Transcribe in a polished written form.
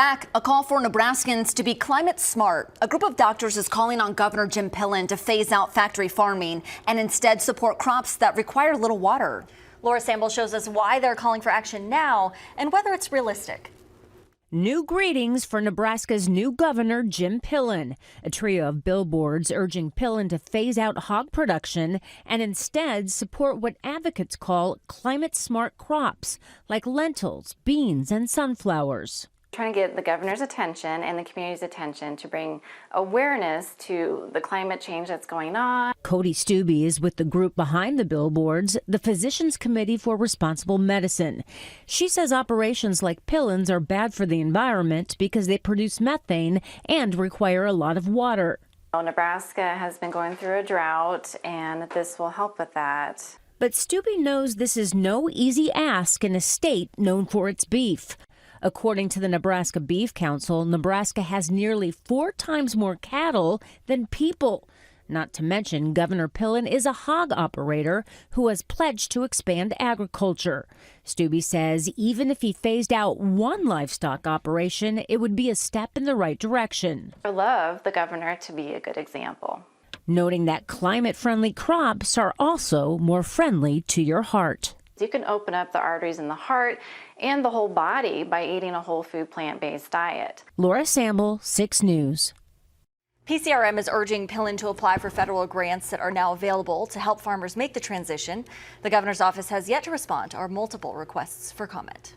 Back, a call for Nebraskans to be climate smart. A group of doctors is calling on Governor Jim Pillen to phase out factory farming and instead support crops that require little water. Laura Samble shows us why they're calling for action now and whether it's realistic. New greetings for Nebraska's new governor, Jim Pillen. A trio of billboards urging Pillen to phase out hog production and instead support what advocates call climate-smart crops, like lentils, beans, and sunflowers. Trying to get the governor's attention and the community's attention to bring awareness to the climate change that's going on. Cody Stubbe is with the group behind the billboards, the Physicians Committee for Responsible Medicine. She says operations like Pillen's are bad for the environment because they produce methane and require a lot of water. Nebraska has been going through a drought, and this will help with that. But Stubbe knows this is no easy ask in a state known for its beef. According to the Nebraska Beef Council, Nebraska has nearly 4 times more cattle than people. Not to mention, Governor Pillen is a hog operator who has pledged to expand agriculture. Stubbe says even if he phased out one livestock operation, it would be a step in the right direction. I love the governor to be a good example. Noting that climate-friendly crops are also more friendly to your heart. You can open up the arteries in the heart and the whole body by eating a whole food plant-based diet. Laura Samble, 6 News. PCRM is urging Pillen to apply for federal grants that are now available to help farmers make the transition. The governor's office has yet to respond to our multiple requests for comment.